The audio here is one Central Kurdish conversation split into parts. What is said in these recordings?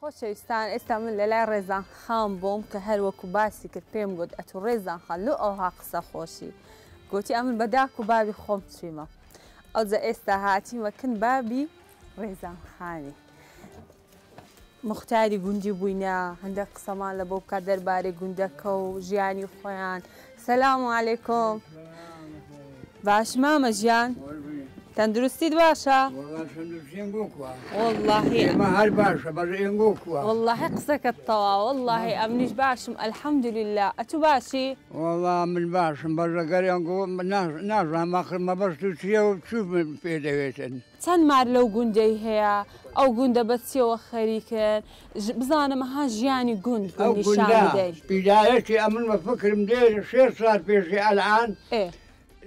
خۆشەویستان ئێستا من لە لای ڕێزان خان بووم کە هەروەکو باسی کرد پێم گوت ئەتو ڕێزان خان لۆ ئەوها قسە خۆشی گوتی ئەمن بەداک و بابی خۆم چویمە ئەوجا ئێستا هاتیمەکن بابی ڕێزان خانی مختاری گوندی بووینە هەندێک قسەمان لە بۆ بکات دەربارەی گوندەکە و ژیانی خۆیان سەلام عەلەیکۆم باش مامە ژیان تەندروستیت باشە؟ واللهی هەر باشە بەڕێنگۆکووە واللهی قسەکەت تەواو واللهی ئەمنیش باشم ئەلحەمدولله ئەتو باشی؟ والله من باشم بەڕێگەریانگۆ نازانم ئاخر مەبەست و چییە و چوو پێ دەوێتن چەند مار لەو گوندەی هەیە ئەو گوندە بە چیەوە خەریکن بزانم ها ژیانی گوند نیشان بدەین پیدایەتی ئەمن بە فکرم دێ 6 ساعت پێشی ئەلعان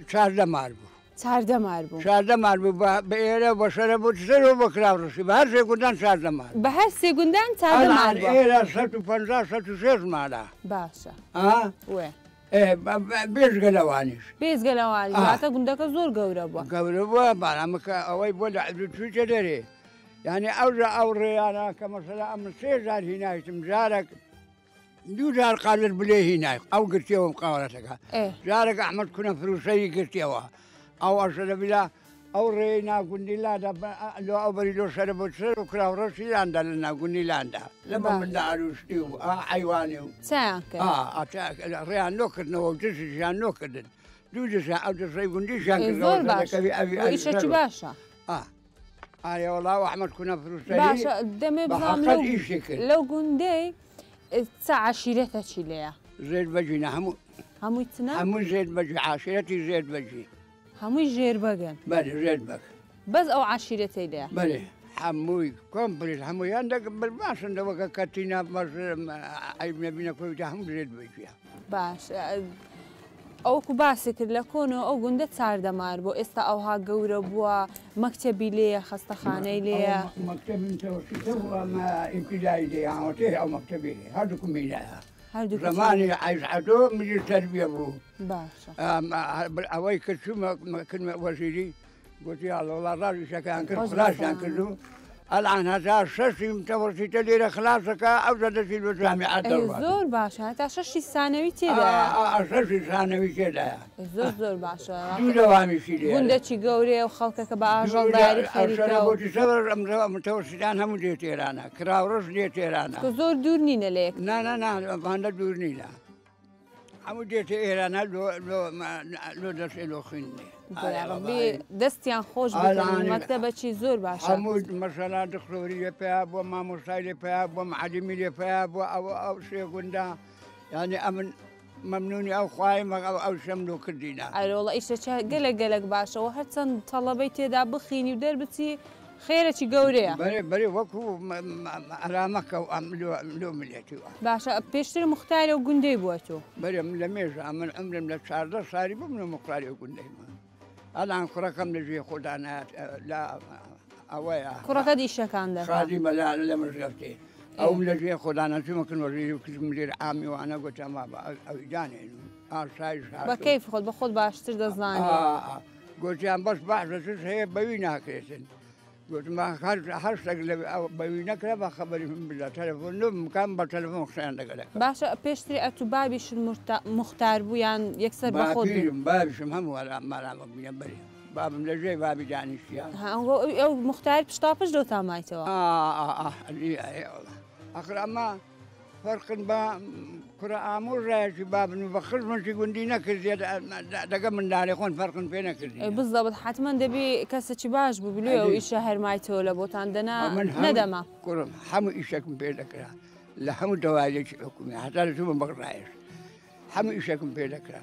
14 مار بوو 14 مار بوو 14 مار بوو بە ئێرە بە شەرە بۆ چرەوە بە کراوڕشی بە هەر سێ گوندان 14 مار بە هەر سێ گوندان 14 مار بوو ئێرە 150 106 مارە باشە وێ بێژگەلەوانیش بێزگەلەوانی هاتە گوندەکە زۆر گەورە بووە گەورە بووە بارامەکە ئەوەی بۆ لە چووچە دەرێ یعنی ئەوژە ئەو ڕێیانە کە مەسەلا ئەمن 3 جار هینایتم جارێک 2 جار قادر بلێ هینای ئەو گرتیەوەم قاوەتەکە جارێک ئەحمەد کونە فروشەی گرتیەوە ئەو ئەشە لەبیلا ئەو ڕێی ناگوندی لادا لۆ ئەو بەری لۆ شەرە بۆ سەر و کراوڕەشی لاندا لە ناگوندی لاندا لە بە مندا ئاروشتی و حیوانی و ڕێیان نۆکردنەوە و دژیان نۆکردن دوو دژیان ئەو دەسەی گوندیشیان کردەوەیشەکی باشە ئایا وەڵاو ئەحمەد کونە فروشەی باشە دەمێ بزانم لەو گوندەی چ عەشیرەتە چی لێیە زێر بەجینە هەمووی چنە هەموو زێر بەجی عاشیرەتی زێر بەجی هەمووی ژێر بەگەن بەێ ژێر بەک بەس ئەو عاشیرەتەی لێە بەێ هەمووی کۆمپلیت هەموویان باشندەوەکە کەتینا ئەیبنەبینە کۆیتە هەموو زێر بەجیە باش ئەوکو باسی کرد لە کۆنەوە ئەو گوندە 14 مار بۆ ئێستا ئەوها گەورە بووە مەکتەبی لێیە خەستەخانەی لێیە ئیمپیدایی دەیانوەتێ ئەو مەکتەبی هەردووکم میلایە زمانی عیزعەدۆ ملی تەربیە بوو باشە ئەوەی کرد چوومە وەزیری گوتی هەڵوەڵا ڕاویشەکەیان کرد خلاشیان کرد و الان هەتا 6 متەوەسیتە لێرە خلاسەکە ئەو دەدەچیت بە جامیعەتەوە زۆر باشە هەتا 6 ثانەوی تێدا 6 ثانەوی تێدایە زۆر باشە دوو دەوامیشی لێ گوندەی گەورەیە و خەڵکەکە بە ئاژەڵداری خەریکە بۆتی سەبەر متەوەسیتان هەموو دێت تێرانە کراوڕژ دێت تێرانە زۆر دوور نینە لێک نانە دوور نینە هەموو دێتە ئێرانە لۆ دەست لۆ خوێندنێ دەستیان خۆش مەکتەبەکی زۆر باشە هەموو مەسەلا دکتۆری لێ پێیا بۆ مامۆستای لێ پێیا بۆ معلیمی لێ پێیا بۆ ئەو شێ گوندا یعنی ئەمن مەمنونی ئەو خوایم ئەو شەم لۆ کردینە ئەرۆڵە ئیشە گەلێک باشەوە هەرچەند تەڵەبەی تێدا بخینی و دەربچی خێرەی گەورەیە بەێ وەکو ئەرامەکە لۆ ملێتیوە باشە پێشتر مختاری و گوندەی بووە تۆ بەرێم لە مێژە ئەمن ئەمرم لە 14 ساری بم لە مختاری و گوندەیمە ئەلان کوڕەکەم لەژێ خۆدانات لە ئەوەیە کوڕەکە دیشەکان خادی مەلا لە مژگەفتێ ئەوم لەژێ خۆدانە چوومەکن وەژێری و کردم لێر ئامی وانە گوتەما ئەوی دانێن ئاسایش بە کەیف خۆت بە خۆت باشتر دەزانێت گوتیان بەس باشەش هەیە بەوی ناکرێتن گوتم هەر شتێک لە بەوی نەکرا بە خەبەری من بدا تەلەفۆن بکەم بە تەلەفۆن قسەیان دەگەلێت باشە پێشتری ئەتو بابیشن مختار بوویان یەکسەر بە خۆت بابیشم هەموو مارامە بوویە بەری بابم لەژێ بابی دانیشتیان ئەو مختاری پشتاپش دۆ تامایتەوە ئەخر ئەمە فەرقن بە کوڕە ئامۆژایەکی بابن و بە خزمەتی گوندی نەکردێت دەگە منداڵی خۆن فەرقن پێ نەکردی بزەبت حتمما دەبی کەسێکی باش بوو بلێ و ئیشە هەرمایتەوە لە بۆتان دەنا نەدەما کوڕم هەموو ئیشێکم پێ دەکرا لە هەموو دەوایەکی حکومی هەتا لە چوومە بەڕایش هەموو ئیشێکم پێ دەکرا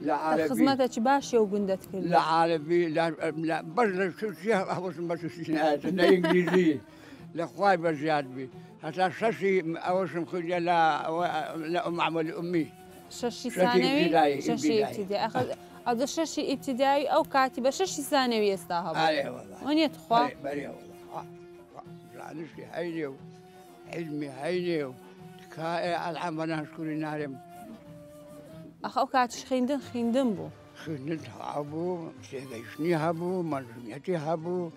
لە خزمەتێکی باشی و گوندت کرد لە عارەبی بەش لە سوسی هەوەسم بە سوسی نایەتە نە ئینگلیزی لە خوای بەزیاد بی هەتا 6 ئەوەشم خوێنە لە معمەلی ئومی 6 ثانەوی ئەدە 6 ئیبتیدایی ئەو کاتی بە 6 ثانەوی ئێستا هەبوو وەنیێت خوا زانشتی هەینێ و علمی هەینێ و تکایە ئەلحەم بە ناشکوری نارێم ئەخ ئەو کاتیش خوێندن بوو خوێندن هەبوو سێگەیشتنی هەبوو مەزمیەتی هەبوو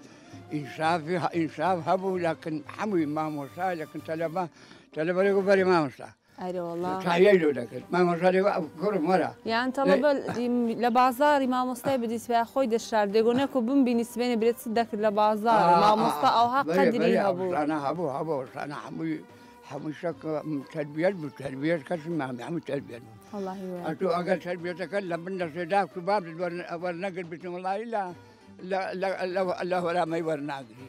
إنصاف هبوا لكن حموي ما موسى لكن طلبة يقبل ما موسى. أيوة والله. تحيلوا لكن ما موسى كل مرة. يعني طلبة لبازار ما موسى بديس في أخوي الشهر دقونك وبن بالنسبة لي بريت صدق لبازار ما موسى أو ها قدري هبوا. أنا هبوا أنا حموي شك تربية كسر ما حموي تربية. الله يوفقك. أنتوا أقل تربية تكلم من سيداك شباب ورنقل بسم الله إلا لا ولا ما يورناقري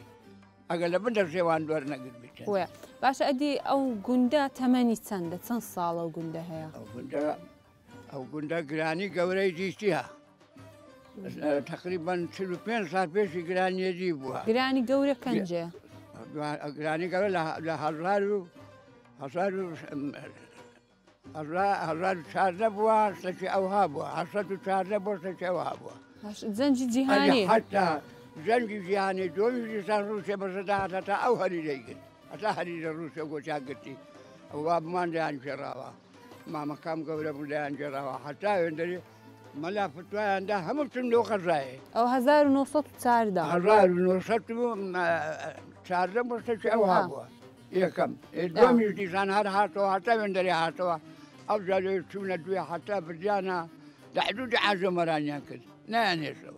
أقل من سيوان ورنقل بسم. ويا باش أدي أو جندا 8 سنة سن صالة وجندا هي. أو جندا جراني قوري جيستها. تقريبا 2 سنة بيش جراني يجيبوها. جراني قوري كنجة. جراني قوري لا هزار شاربوا سكي أوهابوا حصلوا شاربوا سكي أوهابوا. زنجي جهاني. حتى زنجي جهاني دوم يسان روسيا بس حتى أو هريجين حتى هريج روسيا وشاقتي أواب ما عندي شراوة ما مقام قبل ما عندي شراوة حتى عندي ملا فتوى عندها هم تندو خزاي. أو 1900 تساردا. 1900 شاربوا سكي أوهابوا. يكم دوم يسان هاتوا حتى عندي هاتوا أفضل يسون الدوية حتى برجانا دحدود عزم مرانيا كل ناني سوا.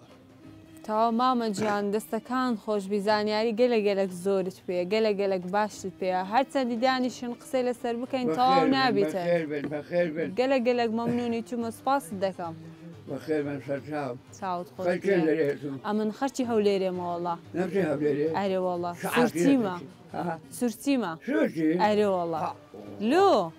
تا ماما جان دستكان خوش بزانیاری گلک زورت پی گلک باشت پی هر چندی دانشون قصه لسر بکن تا نبیته. بخیر بن. گلک ممنونی تو مسپاس دکم. بخیر بن سرچاو. سعود خوش. خیلی امن خرچی حولیره ما والله. نفسی حولیره. آره والله. سرتیما. سرتیما. سرتی. آره والله. لو.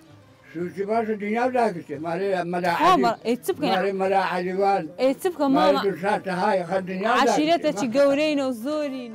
سوتي باش الدنيا بلاكتي مالا خامر اتبقى مالا عليوان اتبقى ماما هاي خد الدنيا عشيرتك قورين وزورين